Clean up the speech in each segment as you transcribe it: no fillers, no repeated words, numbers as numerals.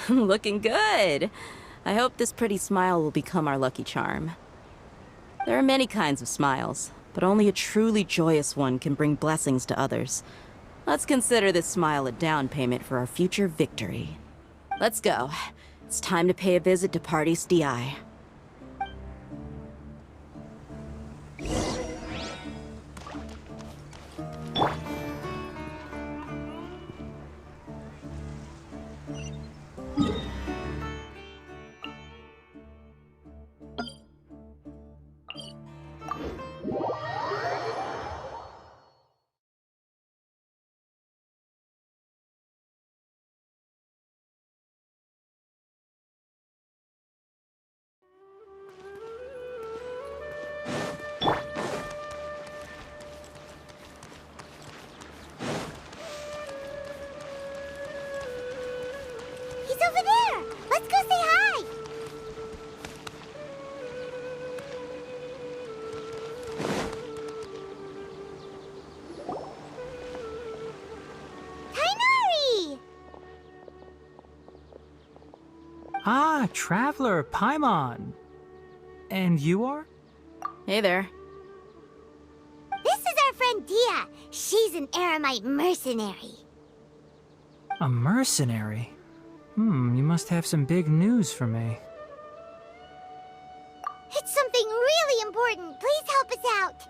Looking good. I hope this pretty smile will become our lucky charm. There are many kinds of smiles, but only a truly joyous one can bring blessings to others. Let's consider this smile a down payment for our future victory. Let's go. It's time to pay a visit to Party's DI. Over there! Let's go say hi! Tainari! Ah, Traveler, Paimon. And you are? Hey there. This is our friend Dia. She's an Aramite mercenary. A mercenary? You must have some big news for me. It's something really important. Please help us out.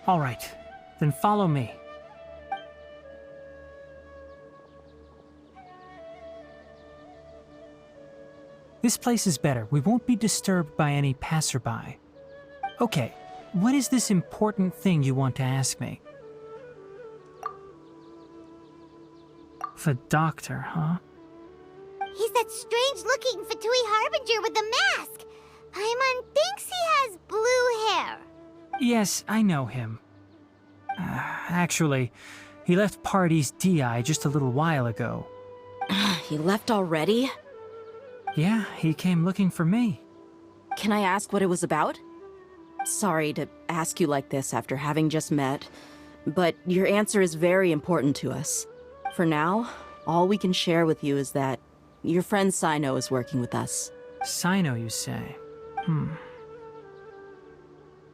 All right, then follow me. This place is better. We won't be disturbed by any passerby. Okay, what is this important thing you want to ask me? The doctor, huh? He's that strange-looking Fatui Harbinger with the mask. Paimon thinks he has blue hair. Yes, I know him. Actually, he left Party's DI just a little while ago. He left already? Yeah, he came looking for me. Can I ask what it was about? Sorry to ask you like this after having just met, but your answer is very important to us. For now, all we can share with you is that your friend Sino is working with us. Sino, you say?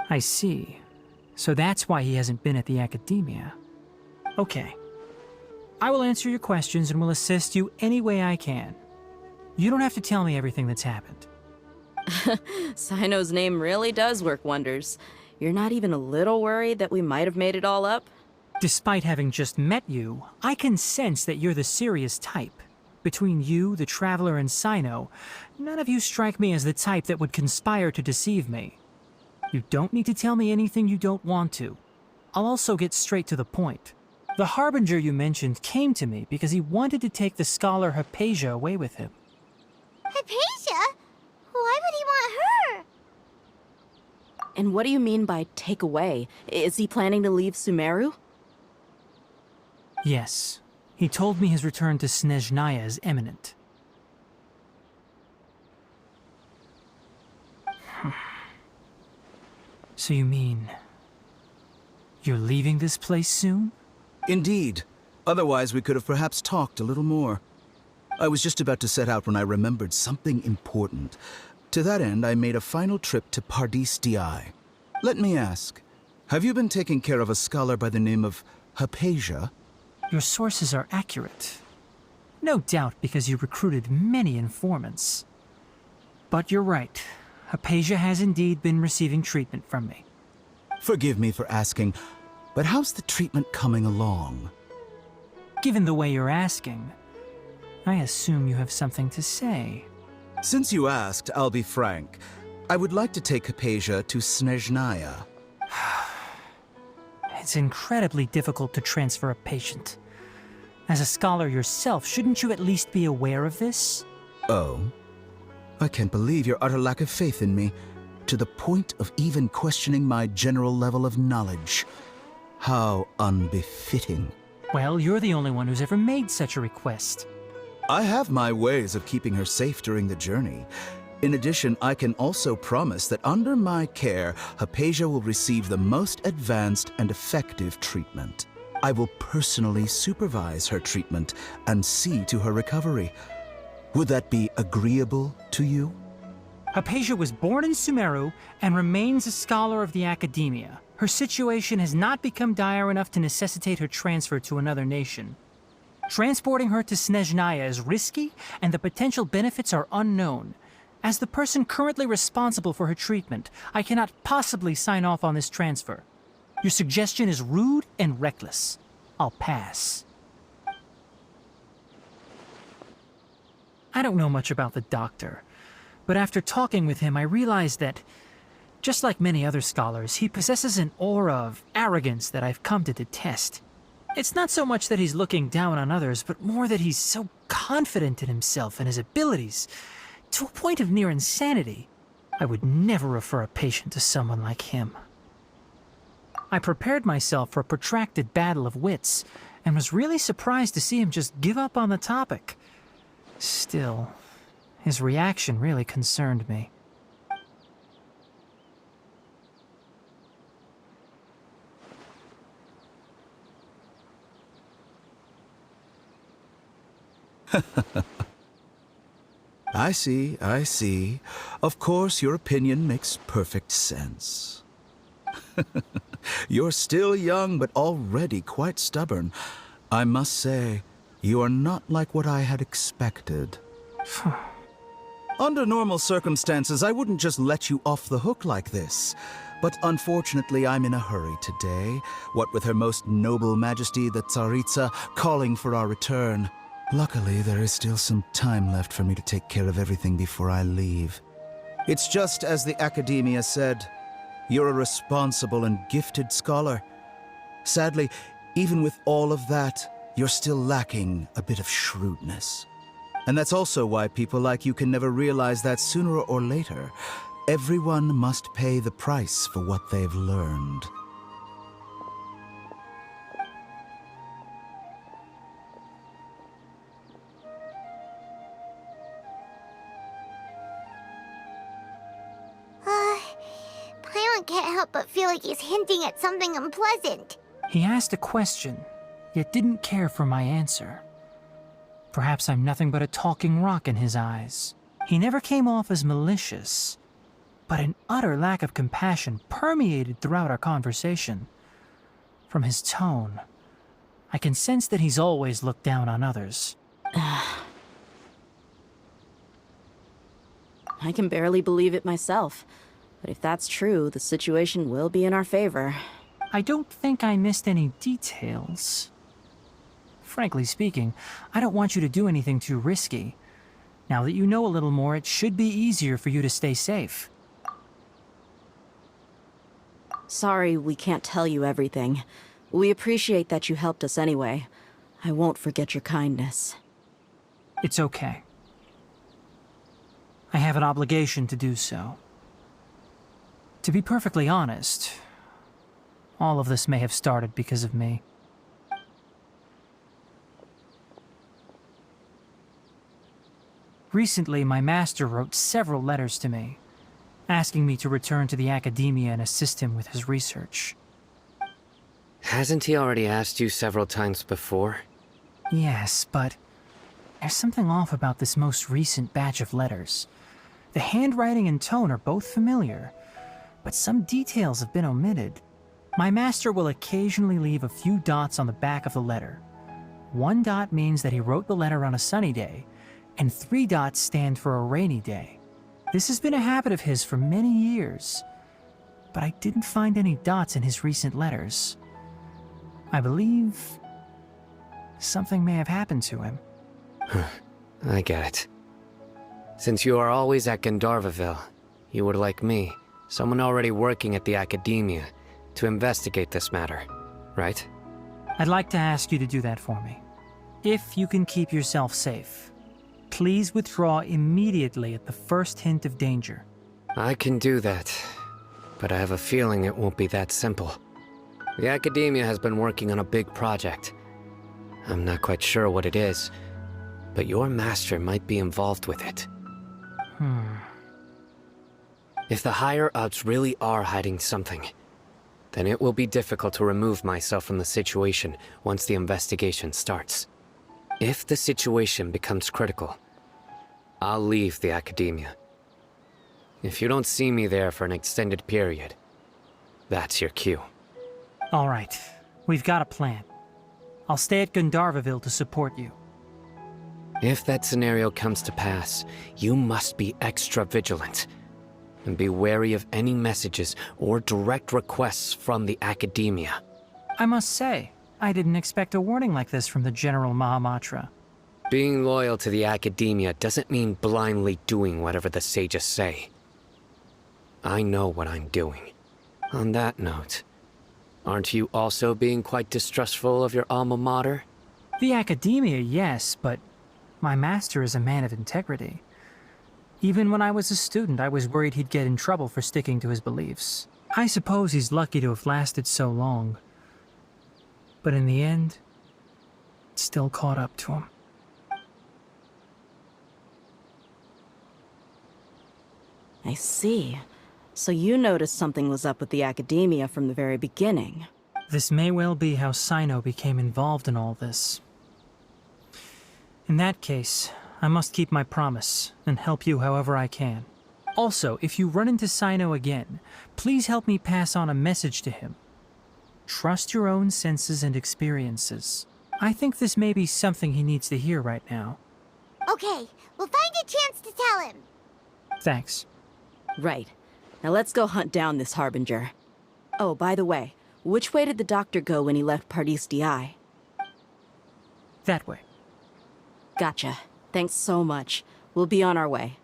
I see. So that's why he hasn't been at the Academia. Okay. I will answer your questions and will assist you any way I can. You don't have to tell me everything that's happened. Sino's name really does work wonders. You're not even a little worried that we might have made it all up? Despite having just met you, I can sense that you're the serious type. Between you, the Traveler, and Sino, none of you strike me as the type that would conspire to deceive me. You don't need to tell me anything you don't want to. I'll also get straight to the point. The Harbinger you mentioned came to me because he wanted to take the scholar Hypatia away with him. Hypatia? Why would he want her? And what do you mean by take away? Is he planning to leave Sumeru? Yes. He told me his return to Snezhnaya is imminent. So you mean... you're leaving this place soon? Indeed. Otherwise, we could have perhaps talked a little more. I was just about to set out when I remembered something important. To that end, I made a final trip to Pardis Di. Let me ask, have you been taking care of a scholar by the name of Hypatia? Your sources are accurate. No doubt because you recruited many informants. But you're right. Hypatia has indeed been receiving treatment from me. Forgive me for asking, but how's the treatment coming along? Given the way you're asking, I assume you have something to say. Since you asked, I'll be frank. I would like to take Hypatia to Snezhnaya. It's incredibly difficult to transfer a patient. As a scholar yourself, shouldn't you at least be aware of this? Oh? I can't believe your utter lack of faith in me, to the point of even questioning my general level of knowledge. How unbefitting. Well, you're the only one who's ever made such a request. I have my ways of keeping her safe during the journey. In addition, I can also promise that under my care, Hypatia will receive the most advanced and effective treatment. I will personally supervise her treatment and see to her recovery. Would that be agreeable to you? Hypatia was born in Sumeru and remains a scholar of the Academia. Her situation has not become dire enough to necessitate her transfer to another nation. Transporting her to Snezhnaya is risky, and the potential benefits are unknown. As the person currently responsible for her treatment, I cannot possibly sign off on this transfer. Your suggestion is rude and reckless. I'll pass. I don't know much about the doctor, but after talking with him, I realized that, just like many other scholars, he possesses an aura of arrogance that I've come to detest. It's not so much that he's looking down on others, but more that he's so confident in himself and his abilities, to a point of near insanity. I would never refer a patient to someone like him. I prepared myself for a protracted battle of wits, and was really surprised to see him just give up on the topic. Still, his reaction really concerned me. I see, I see. Of course, your opinion makes perfect sense. You're still young, but already quite stubborn. I must say, you are not like what I had expected. Under normal circumstances, I wouldn't just let you off the hook like this. But unfortunately, I'm in a hurry today, what with Her Most Noble Majesty the Tsaritsa calling for our return. Luckily, there is still some time left for me to take care of everything before I leave. It's just as the Academia said, you're a responsible and gifted scholar. Sadly, even with all of that, you're still lacking a bit of shrewdness. And that's also why people like you can never realize that sooner or later, everyone must pay the price for what they've learned. Paimon can't help but feel like he's hinting at something unpleasant. He asked a question, yet didn't care for my answer. Perhaps I'm nothing but a talking rock in his eyes. He never came off as malicious, but an utter lack of compassion permeated throughout our conversation. From his tone, I can sense that he's always looked down on others. I can barely believe it myself. But if that's true, the situation will be in our favor. I don't think I missed any details. Frankly speaking, I don't want you to do anything too risky. Now that you know a little more, it should be easier for you to stay safe. Sorry we can't tell you everything. We appreciate that you helped us anyway. I won't forget your kindness. It's okay. I have an obligation to do so. To be perfectly honest, all of this may have started because of me. Recently, my master wrote several letters to me, asking me to return to the Academia and assist him with his research. Hasn't he already asked you several times before? Yes, but there's something off about this most recent batch of letters. The handwriting and tone are both familiar, but some details have been omitted. My master will occasionally leave a few dots on the back of the letter. 1 dot means that he wrote the letter on a sunny day, and 3 dots stand for a rainy day. This has been a habit of his for many years, but I didn't find any dots in his recent letters. I believe something may have happened to him. I get it. Since you are always at Gandharvaville, you would like me, someone already working at the Academia, to investigate this matter, right? I'd like to ask you to do that for me. If you can keep yourself safe, please withdraw immediately at the first hint of danger. I can do that, but I have a feeling it won't be that simple. The Academia has been working on a big project. I'm not quite sure what it is, but your master might be involved with it. If the higher-ups really are hiding something, then it will be difficult to remove myself from the situation once the investigation starts. If the situation becomes critical, I'll leave the academia. If you don't see me there for an extended period, that's your cue. All right, we've got a plan. I'll stay at Gandharvaville to support you. If that scenario comes to pass, you must be extra vigilant. And be wary of any messages or direct requests from the academia. I must say, I didn't expect a warning like this from the General Mahamatra. Being loyal to the academia doesn't mean blindly doing whatever the sages say. I know what I'm doing. On that note, aren't you also being quite distrustful of your alma mater? The academia, yes, but my master is a man of integrity. Even when I was a student, I was worried he'd get in trouble for sticking to his beliefs. I suppose he's lucky to have lasted so long. But in the end, it still caught up to him. I see. So you noticed something was up with the academia from the very beginning. This may well be how Sino became involved in all this. In that case, I must keep my promise and help you however I can. Also, if you run into Sino again, please help me pass on a message to him. Trust your own senses and experiences. I think this may be something he needs to hear right now. Okay, we'll find a chance to tell him. Thanks. Right. Now let's go hunt down this Harbinger. Oh, by the way, which way did the doctor go when he left Pardis-Dii? That way. Gotcha. Thanks so much. We'll be on our way.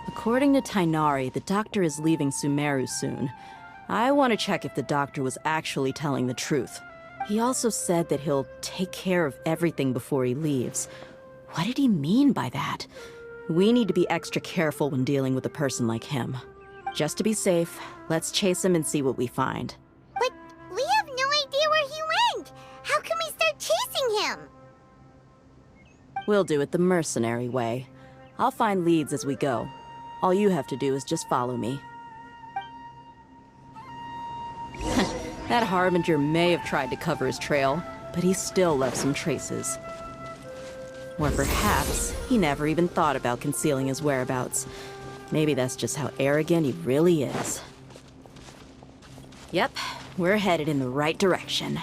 According to Tainari, the doctor is leaving Sumeru soon. I want to check if the doctor was actually telling the truth. He also said that he'll take care of everything before he leaves. What did he mean by that? We need to be extra careful when dealing with a person like him. Just to be safe, let's chase him and see what we find. But we have no idea where he went. How can we start chasing him? We'll do it the mercenary way. I'll find leads as we go. All you have to do is just follow me. That Harbinger may have tried to cover his trail, but he still left some traces. Or perhaps he never even thought about concealing his whereabouts. Maybe that's just how arrogant he really is. Yep, we're headed in the right direction.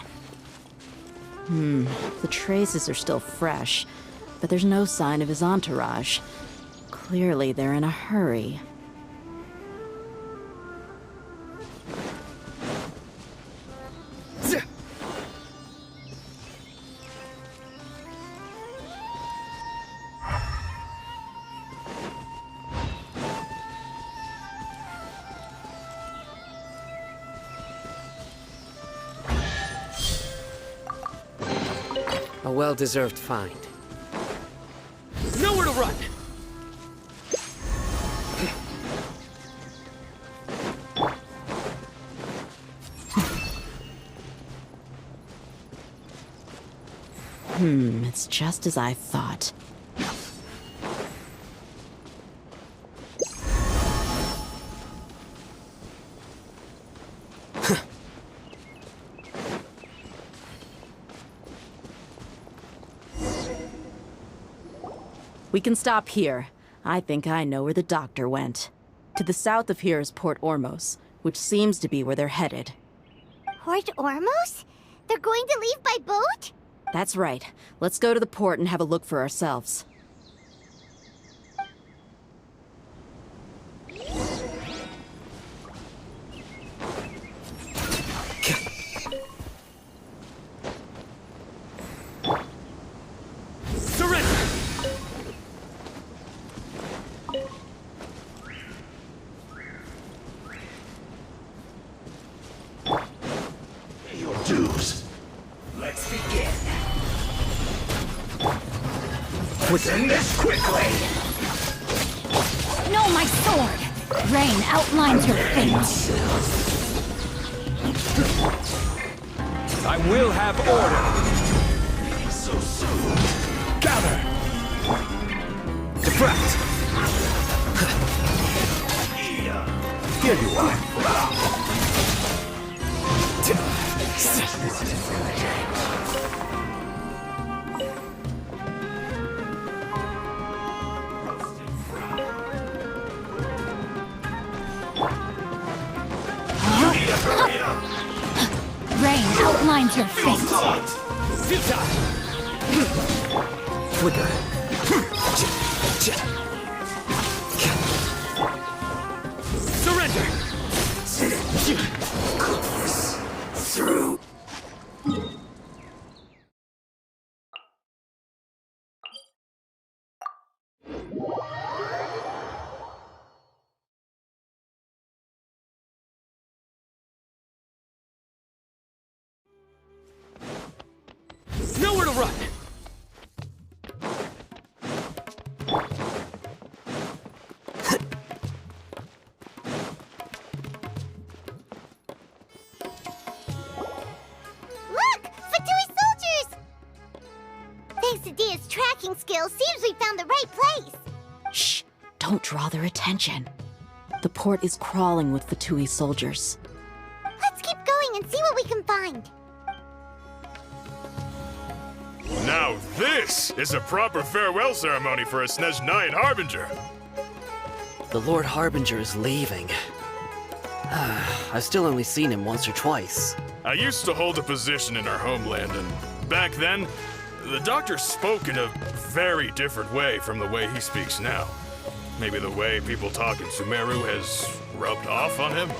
The traces are still fresh, but there's no sign of his entourage. Clearly, they're in a hurry. A well-deserved find. Nowhere to run! It's just as I thought. We can stop here. I think I know where the doctor went. To the south of here is Port Ormos, which seems to be where they're headed. Port Ormos? They're going to leave by boat? That's right. Let's go to the port and have a look for ourselves. Surrender! Your dues. Let's begin. Within this quickly. No, my sword! Rain outlines your fate. I will have order. So soon. Gather. Deflect! Here you are. Rain outlines your fate. Flicker. Surrender. Through. Nowhere to run. Look! Fatui soldiers! Thanks to Dia's tracking skills, seems we found the right place. Shh! Don't draw their attention. The port is crawling with Fatui soldiers. Let's keep going and see what we can find. Now this is a proper farewell ceremony for a Snezhnayan Harbinger. The Lord Harbinger is leaving. I've still only seen him once or twice. I used to hold a position in our homeland, and back then, the Doctor spoke in a very different way from the way he speaks now. Maybe the way people talk in Sumeru has rubbed off on him?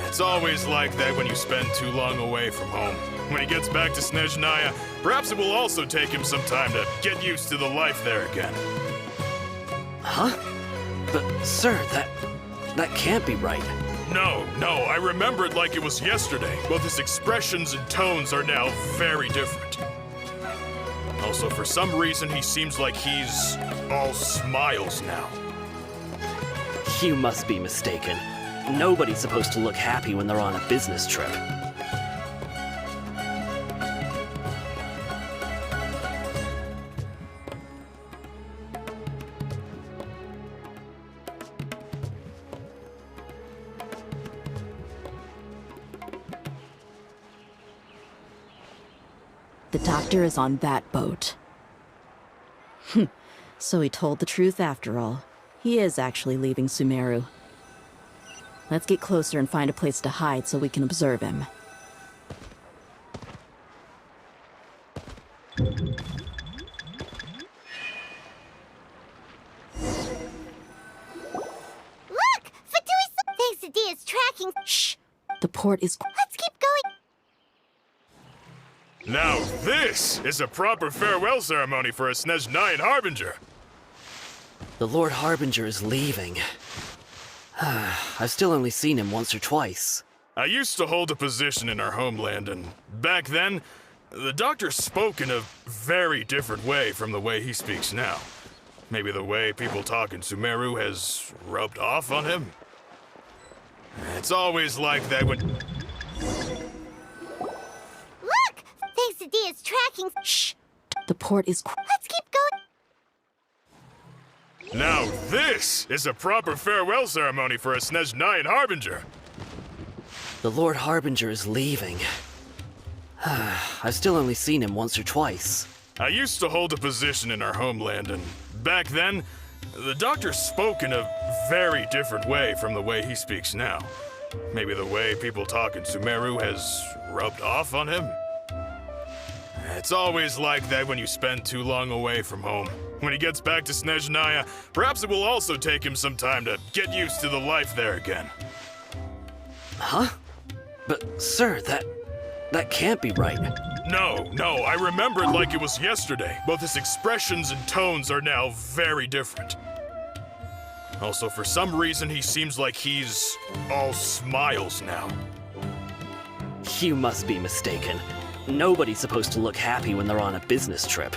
It's always like that when you spend too long away from home. When he gets back to Snezhnaya, perhaps it will also take him some time to get used to the life there again. Huh? But, sir, that can't be right. No, I remember it like it was yesterday. Both his expressions and tones are now very different. Also, for some reason, he seems like he's all smiles now. You must be mistaken. Nobody's supposed to look happy when they're on a business trip. The Doctor is on that boat. So he told the truth after all. He is actually leaving Sumeru. Let's get closer and find a place to hide so we can observe him. Look! Fatui thanks to Dia's tracking. Shh! The port is... Let's keep going. Now this is a proper farewell ceremony for a Snezhnayan Harbinger. The Lord Harbinger is leaving. I've still only seen him once or twice. I used to hold a position in our homeland, and back then, the Doctor spoke in a very different way from the way he speaks now. Maybe the way people talk in Sumeru has rubbed off on him? It's always like that when... Look! Thanks to Dia's tracking. Shh! The port is... Let's keep going. Now this is a proper farewell ceremony for a Snezhnayan Harbinger. The Lord Harbinger is leaving. I've still only seen him once or twice. I used to hold a position in our homeland, and back then, the Doctor spoke in a very different way from the way he speaks now. Maybe the way people talk in Sumeru has rubbed off on him? It's always like that when you spend too long away from home. When he gets back to Snezhnaya, perhaps it will also take him some time to get used to the life there again. Huh? But, sir, that can't be right. No, I remember it like it was yesterday. Both his expressions and tones are now very different. Also, for some reason, he seems like he's all smiles now. You must be mistaken. Nobody's supposed to look happy when they're on a business trip.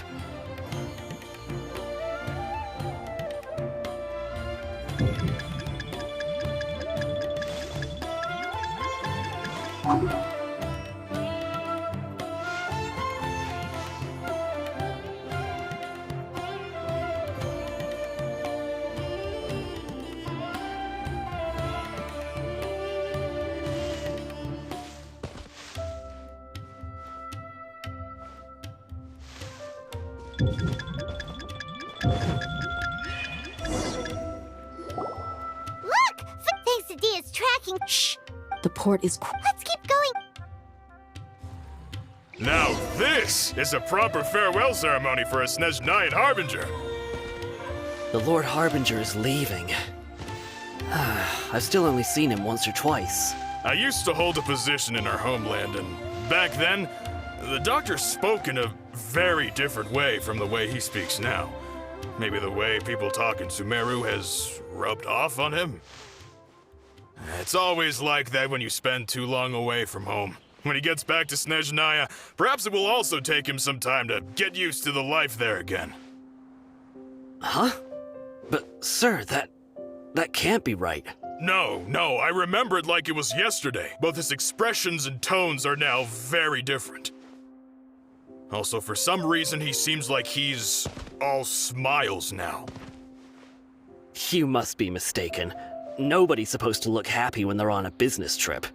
Look! Thanks to Dia's tracking. Shh! The port is Let's keep going. Now this is a proper farewell ceremony for a Snezhnayan Harbinger. The Lord Harbinger is leaving. I've still only seen him once or twice. I used to hold a position in our homeland, and back then, the Doctor spoke in a very different way from the way he speaks now. Maybe the way people talk in Sumeru has rubbed off on him. It's always like that when you spend too long away from home. When he gets back to Snezhnaya, perhaps it will also take him some time to get used to the life there again. Huh? But, sir, that can't be right. No, I remember it like it was yesterday. Both his expressions and tones are now very different. Also, for some reason, he seems like he's all smiles now. You must be mistaken. Nobody's supposed to look happy when they're on a business trip.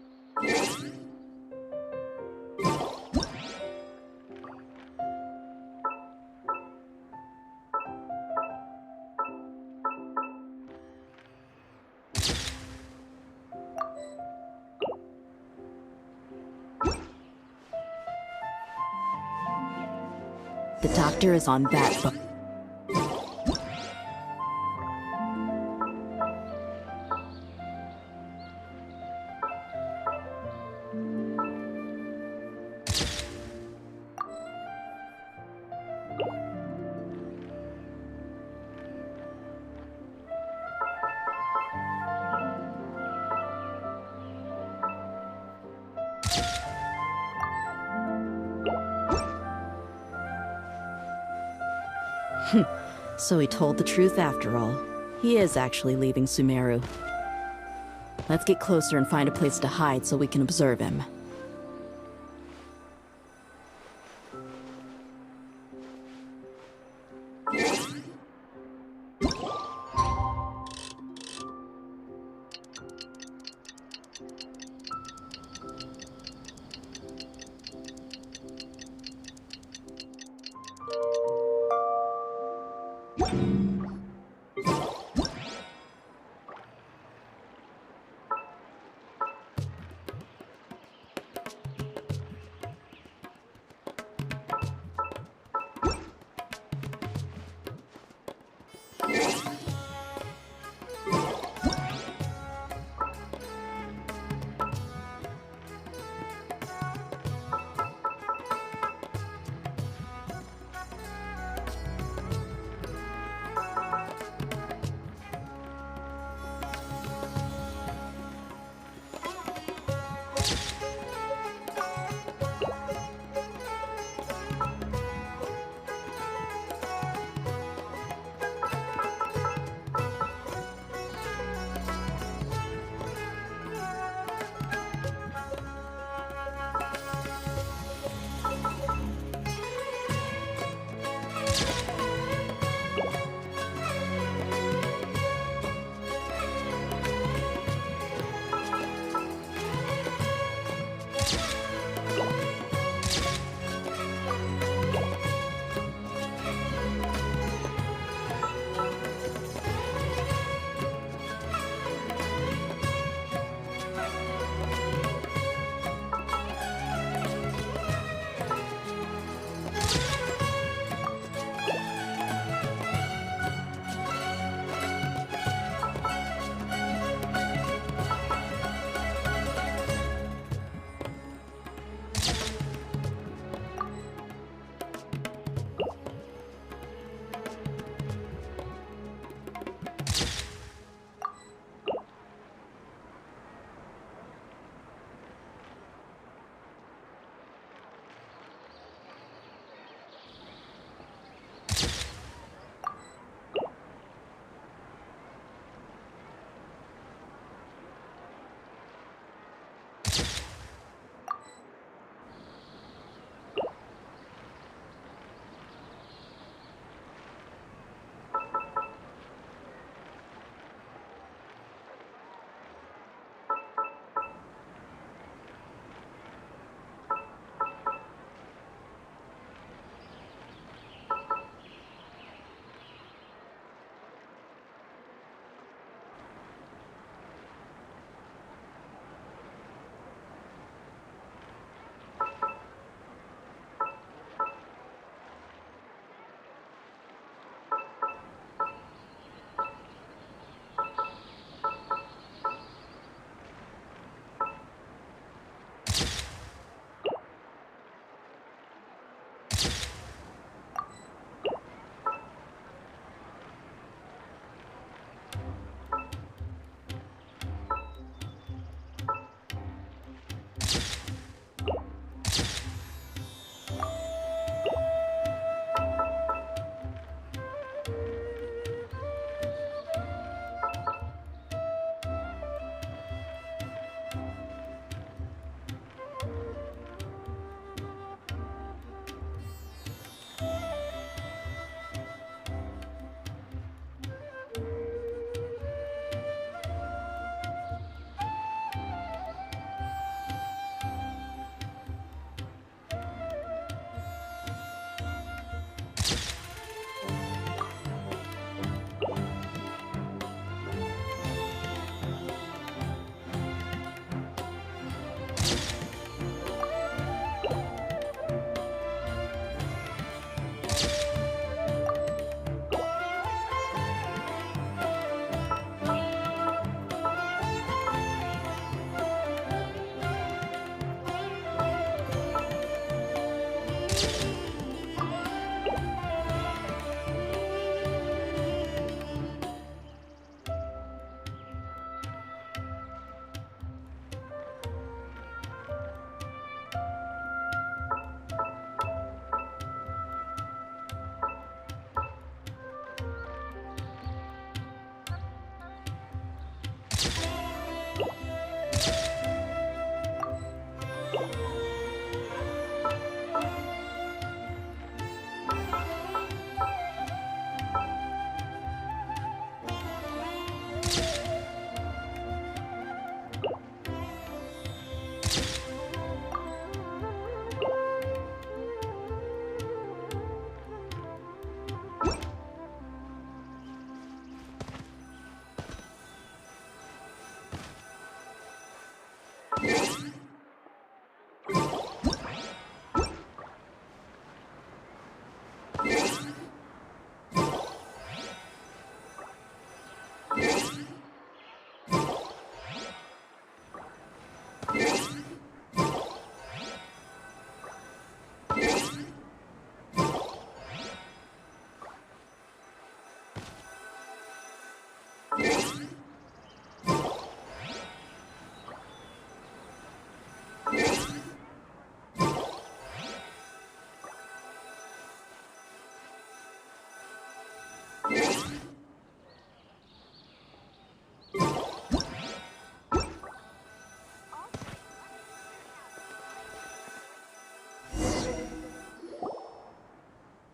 The Doctor is on that boat. So he told the truth after all. He is actually leaving Sumeru. Let's get closer and find a place to hide so we can observe him.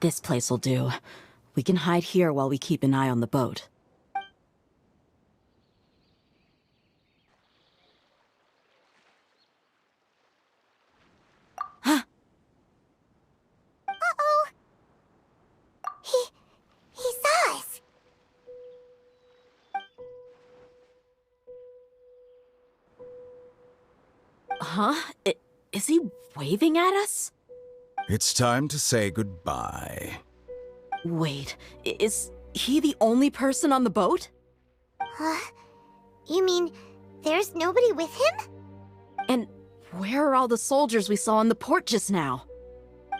This place'll do. We can hide here while we keep an eye on the boat. Uh-oh. He saw us. Huh? Is he waving at us? It's time to say goodbye. Wait, is he the only person on the boat? You mean there's nobody with him? And where are all the soldiers we saw in the port just now?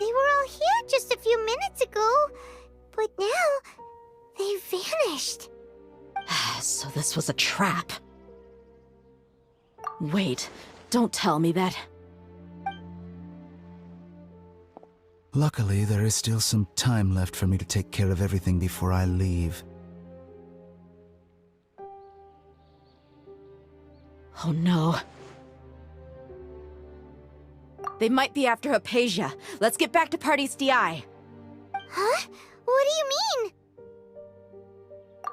They were all here just a few minutes ago, but now they vanished. So this was a trap. Wait, don't tell me that. Luckily, there is still some time left for me to take care of everything before I leave. Oh no. They might be after Hypatia. Let's get back to Party's DI. Huh? What do you mean?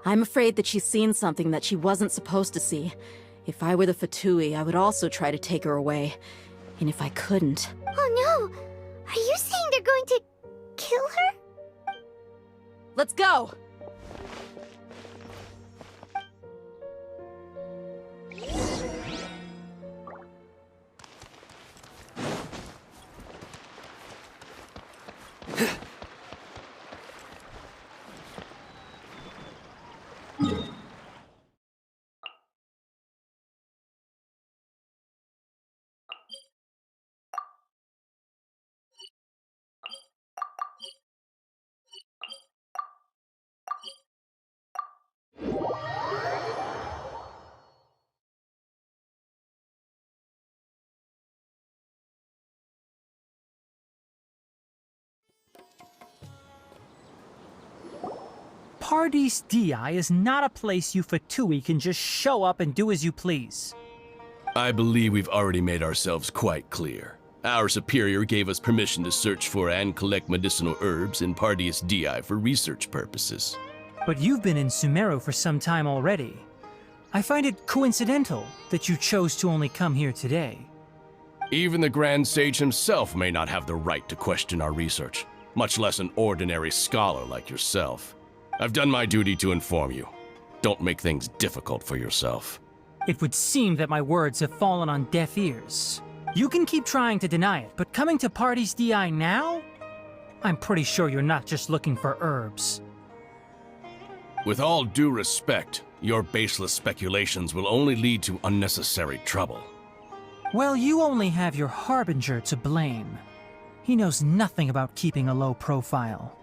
I'm afraid that she's seen something that she wasn't supposed to see. If I were the Fatui, I would also try to take her away. And if I couldn't... Oh no! Are you saying they're going to kill her? Let's go! Pardees Di is not a place you Fatui can just show up and do as you please. I believe we've already made ourselves quite clear. Our superior gave us permission to search for and collect medicinal herbs in Pardees Di for research purposes. But you've been in Sumeru for some time already. I find it coincidental that you chose to only come here today. Even the Grand Sage himself may not have the right to question our research, much less an ordinary scholar like yourself. I've done my duty to inform you. Don't make things difficult for yourself. It would seem that my words have fallen on deaf ears. You can keep trying to deny it, but coming to Pardees Di now? I'm pretty sure you're not just looking for herbs. With all due respect, your baseless speculations will only lead to unnecessary trouble. Well, you only have your Harbinger to blame. He knows nothing about keeping a low profile.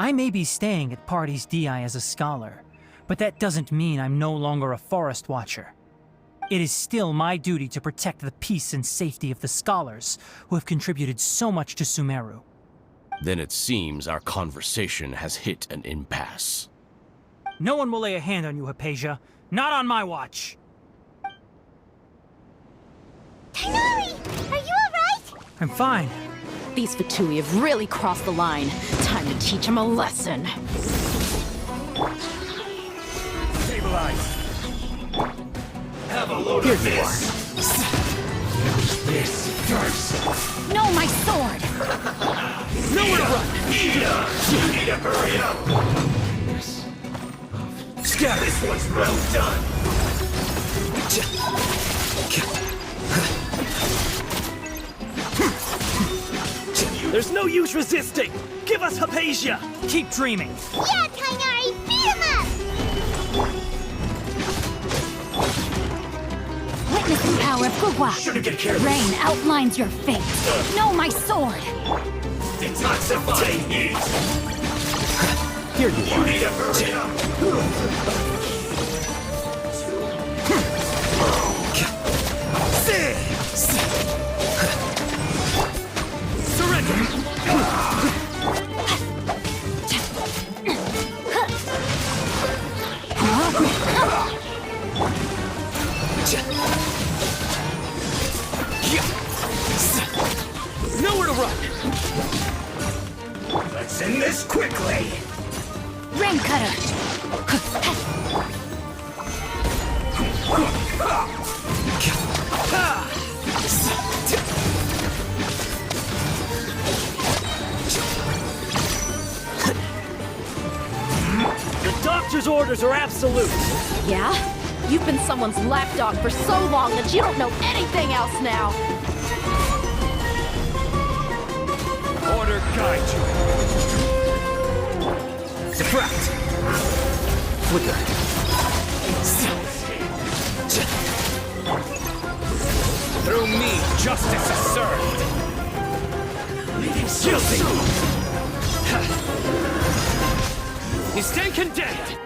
I may be staying at Pardees Di as a scholar, but that doesn't mean I'm no longer a forest watcher. It is still my duty to protect the peace and safety of the scholars who have contributed so much to Sumeru. Then it seems our conversation has hit an impasse. No one will lay a hand on you, Hypatia. Not on my watch! Tighnari! Are you alright? I'm fine. These Fatui have really crossed the line. Time to teach them a lesson. Stabilize. Have a load of this. This first. No, my sword! Nowhere to run. You need to hurry up. Scatter. This one's well done. There's no use resisting. Give us Hypatia. Keep dreaming. Yeah, Tighnari! Beat him up! Witness the power of Gugwa. Shouldn't get careless. Rain outlines your fate. No, my sword! Detoxify heat. Here you You are. need to hurry up. Nowhere to run. Let's end quickly! Rain cutter. The doctor's orders are absolute. Yeah? You've been someone's lapdog for so long that you don't know anything else now. Order guide you. Subtract! Flicker! Through me, justice is served. Guilty! You stand condemned!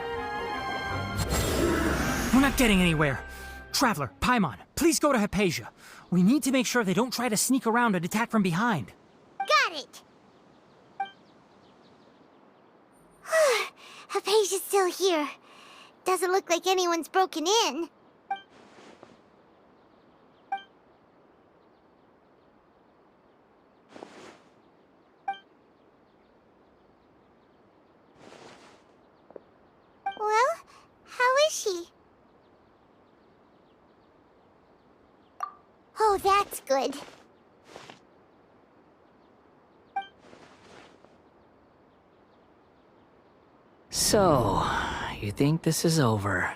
We're not getting anywhere. Traveler, Paimon, please go to Hypatia. We need to make sure they don't try to sneak around and attack from behind. Got it! Hypatia's still here. Doesn't look like anyone's broken in. Well, how is she? Oh, that's good. So, you think this is over?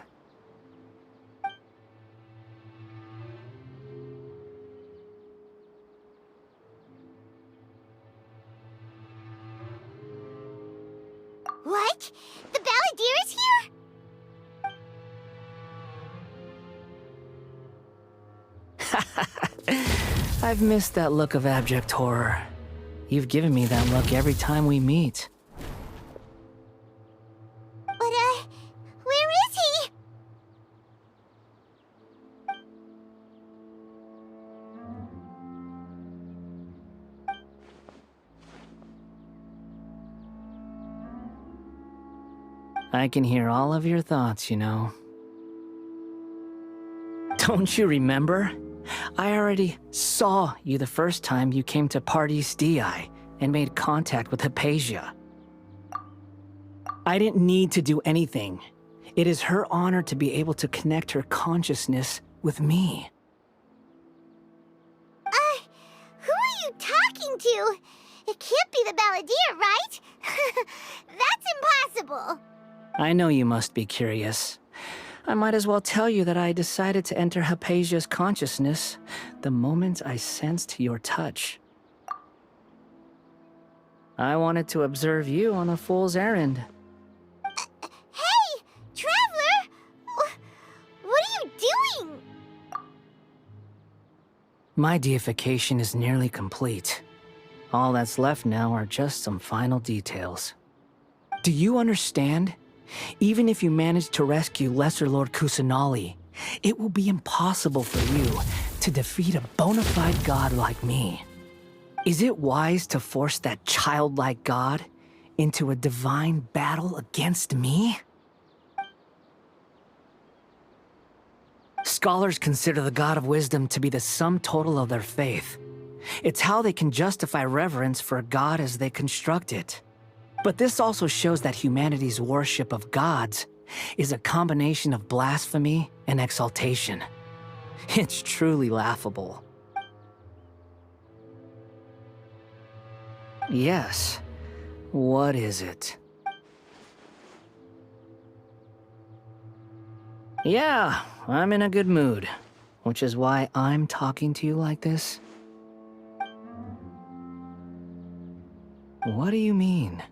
What? The Balladeer is here? I've missed that look of abject horror. You've given me that look every time we meet. But, where is he? I can hear all of your thoughts, you know. Don't you remember? I already saw you the first time you came to Paradis Dii and made contact with Hypatia. I didn't need to do anything. It is her honor to be able to connect her consciousness with me. Who are you talking to? It can't be the Balladeer, right? That's impossible. I know you must be curious. I might as well tell you that I decided to enter Hypatia's consciousness the moment I sensed your touch. I wanted to observe you on a fool's errand. Hey, Traveler! What are you doing? My deification is nearly complete. All that's left now are just some final details. Do you understand? Even if you manage to rescue Lesser Lord Kusanali, it will be impossible for you to defeat a bona fide god like me. Is it wise to force that childlike god into a divine battle against me? Scholars consider the god of wisdom to be the sum total of their faith. It's how they can justify reverence for a god as they construct it. But this also shows that humanity's worship of gods is a combination of blasphemy and exaltation. It's truly laughable. Yes. What is it? Yeah, I'm in a good mood, which is why I'm talking to you like this. What do you mean?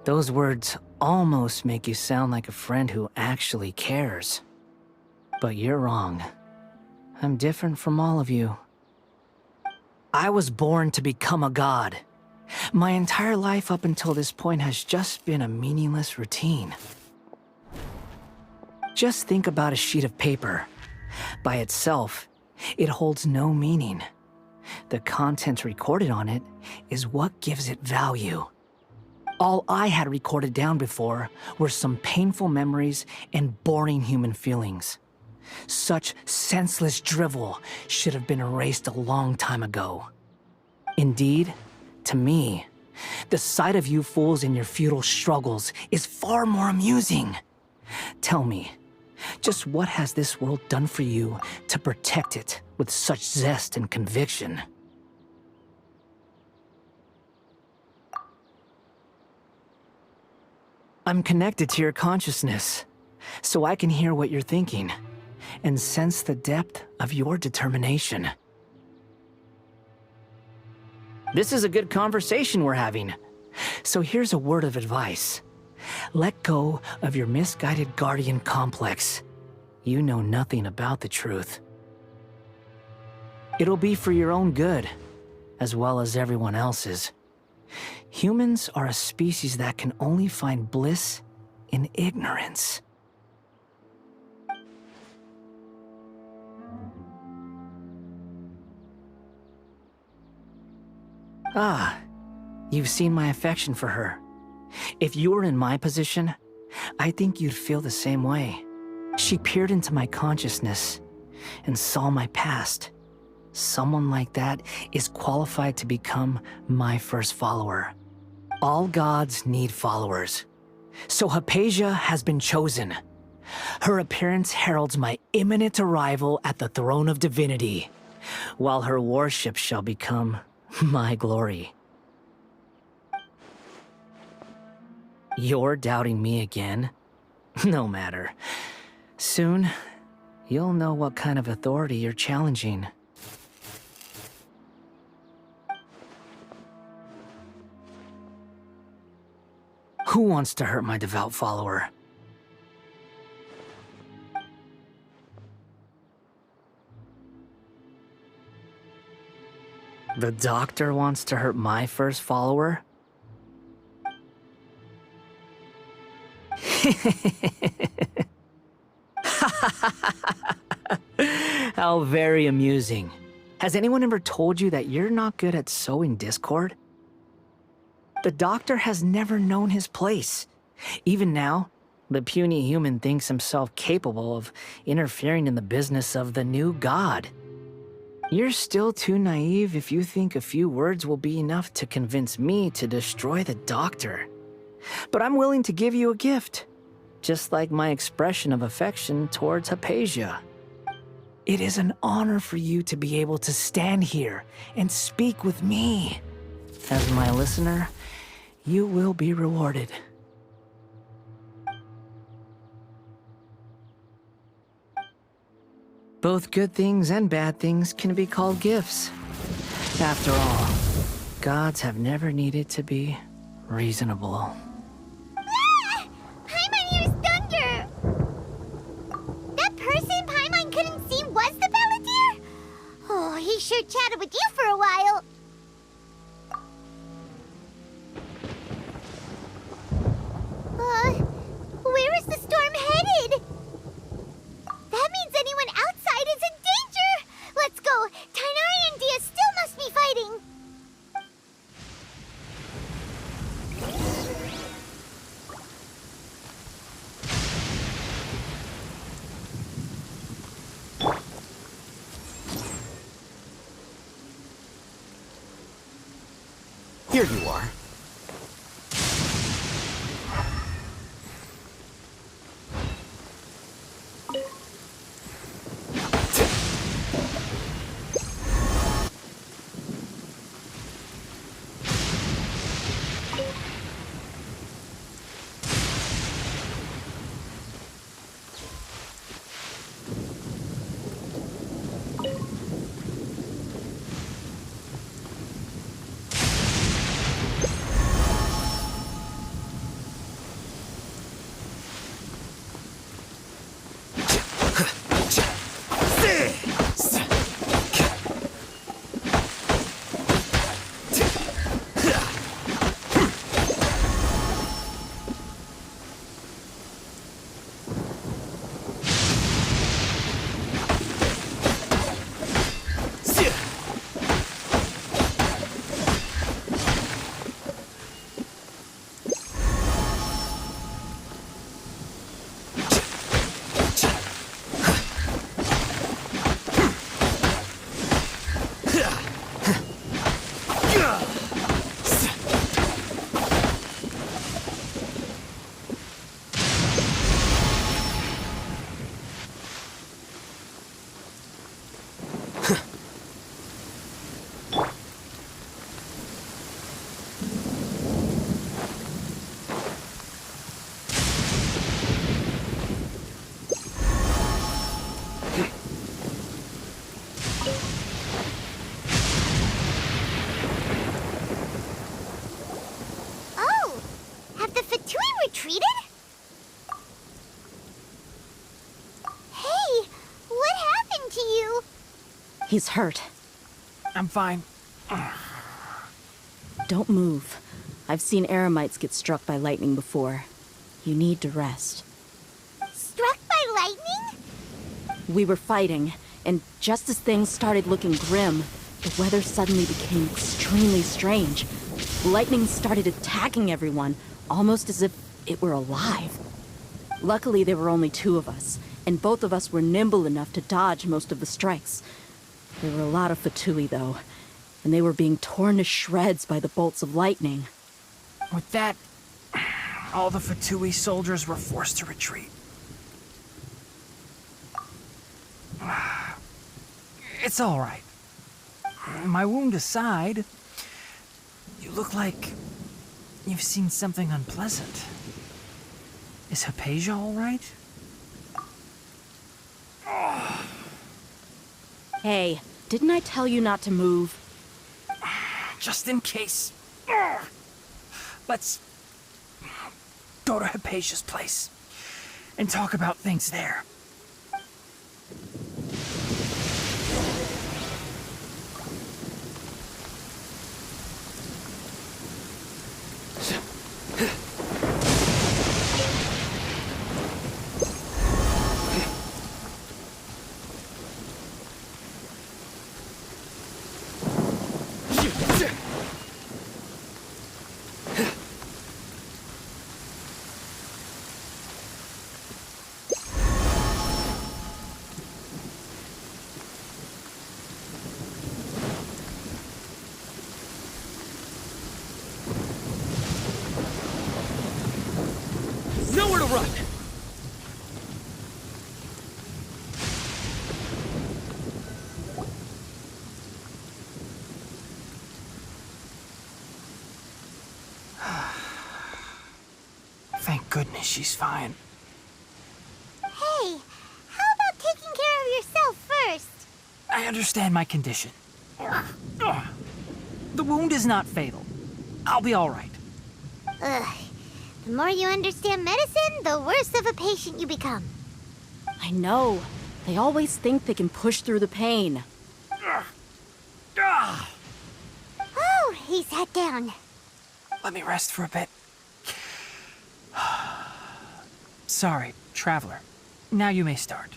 Those words almost make you sound like a friend who actually cares. But you're wrong. I'm different from all of you. I was born to become a god. My entire life up until this point has just been a meaningless routine. Just think about a sheet of paper. By itself, It holds no meaning. The content recorded on it is what gives it value. All I had recorded down before were some painful memories and boring human feelings. Such senseless drivel should have been erased a long time ago. Indeed, to me, the sight of you fools in your futile struggles is far more amusing. Tell me, just what has this world done for you to protect it with such zest and conviction? I'm connected to your consciousness, so I can hear what you're thinking and sense the depth of your determination. This is a good conversation we're having. So here's a word of advice. Let go of your misguided guardian complex. You know nothing about the truth. It'll be for your own good, as well as everyone else's. Humans are a species that can only find bliss in ignorance. Ah, you've seen my affection for her. If you were in my position, I think you'd feel the same way. She peered into my consciousness and saw my past. Someone like that is qualified to become my first follower. All gods need followers. So Hypatia has been chosen. Her appearance heralds my imminent arrival at the throne of divinity, while her worship shall become my glory. You're doubting me again? No matter. Soon, you'll know what kind of authority you're challenging. Who wants to hurt my devout follower? The doctor wants to hurt my first follower? How very amusing. Has anyone ever told you that you're not good at sowing discord? The doctor has never known his place. Even now, the puny human thinks himself capable of interfering in the business of the new god. You're still too naive if you think a few words will be enough to convince me to destroy the doctor. But I'm willing to give you a gift, just like my expression of affection towards Hypatia. It is an honor for you to be able to stand here and speak with me. As my listener, you will be rewarded. Both good things and bad things can be called gifts. After all, gods have never needed to be reasonable. Ah! Paimon hears thunder! That person Paimon couldn't see was the Palantir? Oh, he sure chatted with you for a while. Where is the storm headed? That means anyone outside is in danger! Let's go! Tainari and Dia still must be fighting! Here you are. He's hurt. I'm fine. Don't move. I've seen eremites get struck by lightning before. You need to rest. Struck by lightning? We were fighting, and just as things started looking grim, the weather suddenly became extremely strange. Lightning started attacking everyone, almost as if it were alive. Luckily, there were only two of us, and both of us were nimble enough to dodge most of the strikes. There were a lot of Fatui, though, and they were being torn to shreds by the bolts of lightning. With that, all the Fatui soldiers were forced to retreat. It's all right. My wound aside, you look like you've seen something unpleasant. Is Hypatia all right? Hey, didn't I tell you not to move? Just in case. Let's go to Hypatia's place and talk about things there. Nowhere to run! Thank goodness she's fine. Hey, how about taking care of yourself first? I understand my condition. The wound is not fatal. I'll be all right. Ugh. The more you understand medicine, the worse of a patient you become. I know. They always think they can push through the pain. Oh, he sat down. Let me rest for a bit. Sorry, traveler. Now you may start.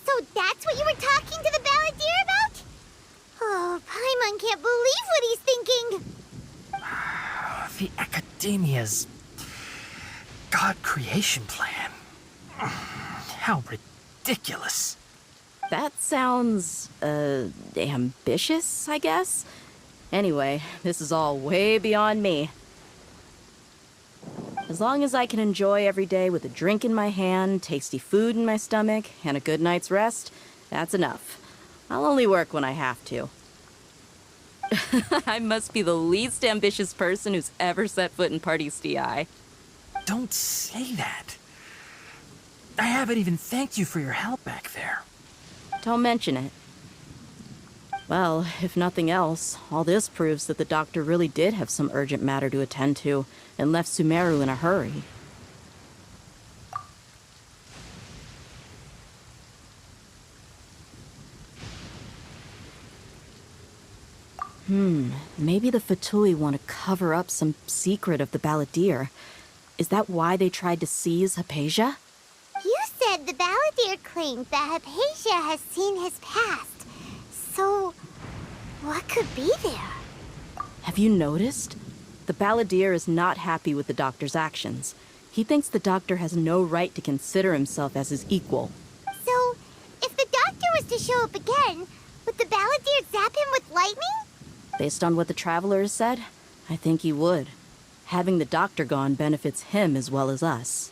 So that's what you were talking to the Balladeer about? Oh, Paimon can't believe what he's thinking. The Academia's God creation plan. How ridiculous. That sounds, ambitious, I guess? Anyway, this is all way beyond me. As long as I can enjoy every day with a drink in my hand, tasty food in my stomach, and a good night's rest, that's enough. I'll only work when I have to. I must be the least ambitious person who's ever set foot in Party's DI. Don't say that. I haven't even thanked you for your help back there. Don't mention it. Well, if nothing else, all this proves that the doctor really did have some urgent matter to attend to and left Sumeru in a hurry. Maybe the Fatui want to cover up some secret of the Balladeer. Is that why they tried to seize Hypatia? You said the Balladeer claimed that Hypatia has seen his past. So, what could be there? Have you noticed? The Balladeer is not happy with the doctor's actions. He thinks the doctor has no right to consider himself as his equal. So, if the doctor was to show up again, would the Balladeer zap him with lightning? Based on what the Traveler has said, I think he would. Having the doctor gone benefits him as well as us.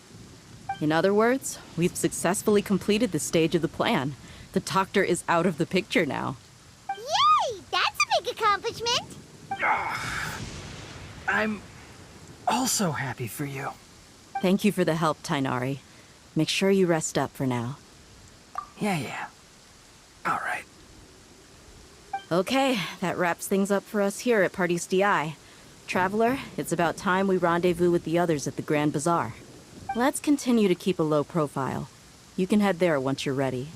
In other words, we've successfully completed this stage of the plan. The doctor is out of the picture now. Yay! That's a big accomplishment! I'm also happy for you. Thank you for the help, Tainari. Make sure you rest up for now. Yeah. All right. Okay, that wraps things up for us here at Party's DI. Traveler, it's about time we rendezvous with the others at the Grand Bazaar. Let's continue to keep a low profile. You can head there once you're ready.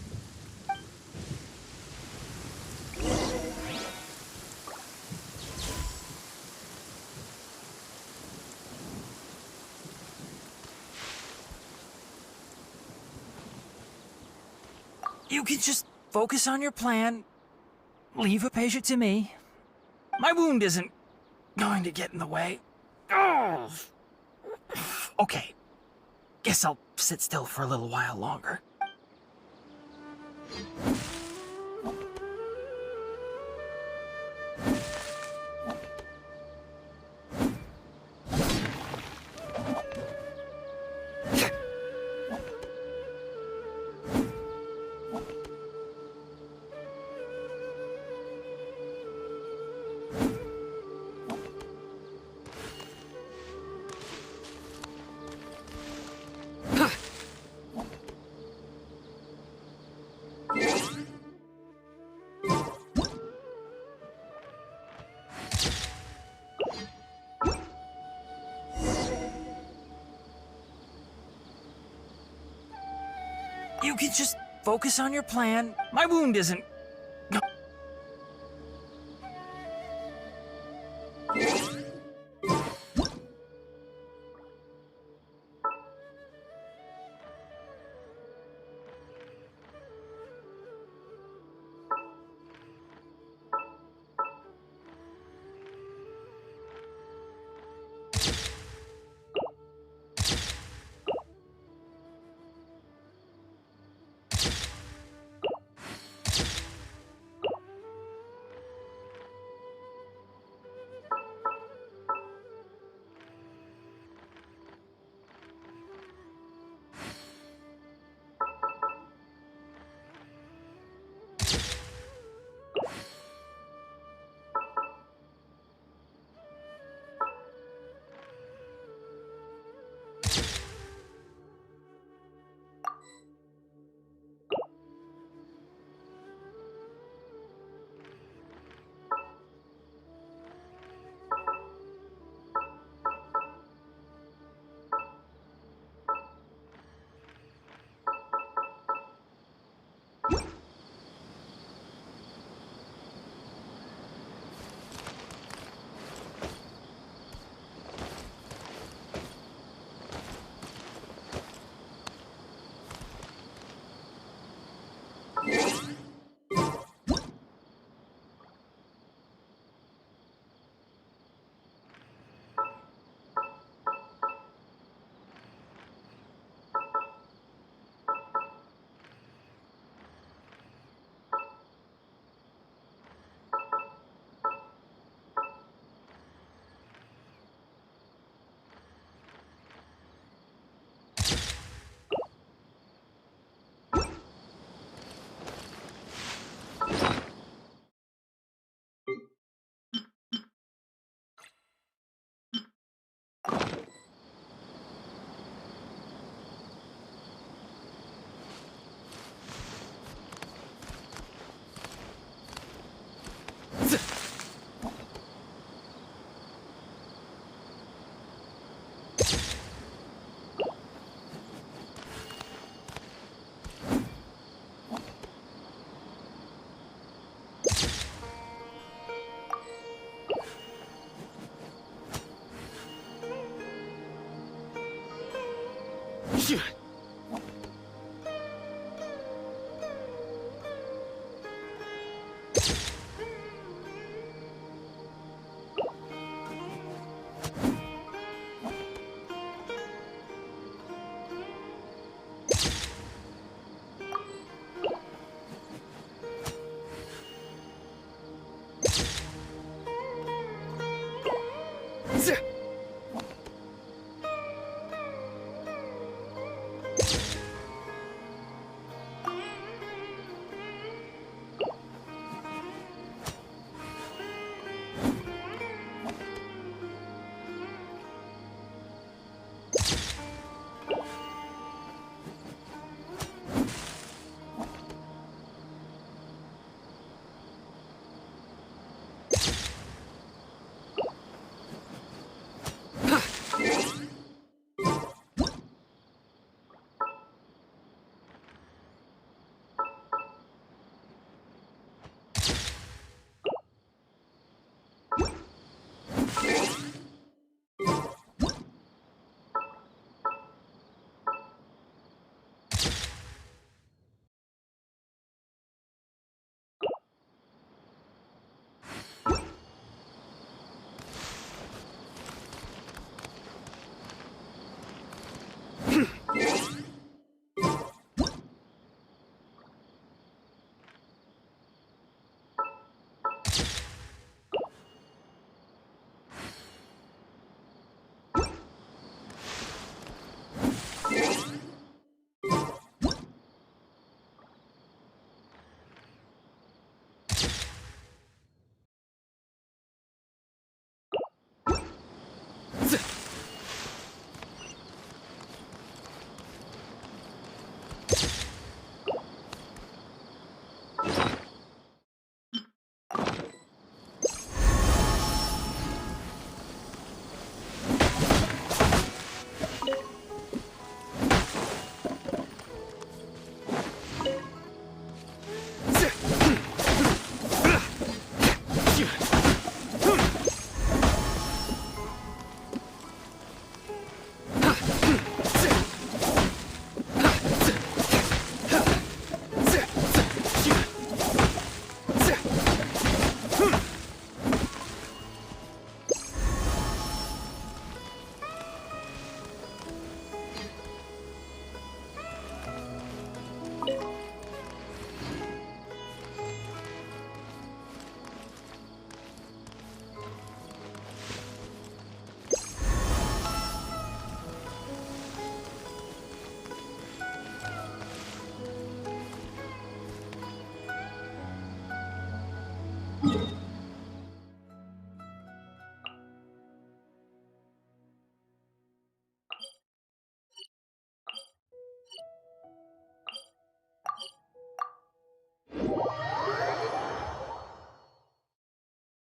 You can just focus on your plan. Leave Hypatia to me. My wound isn't going to get in the way. Oh. Okay. Guess I'll sit still for a little while longer. You can just focus on your plan. My wound isn't... Z-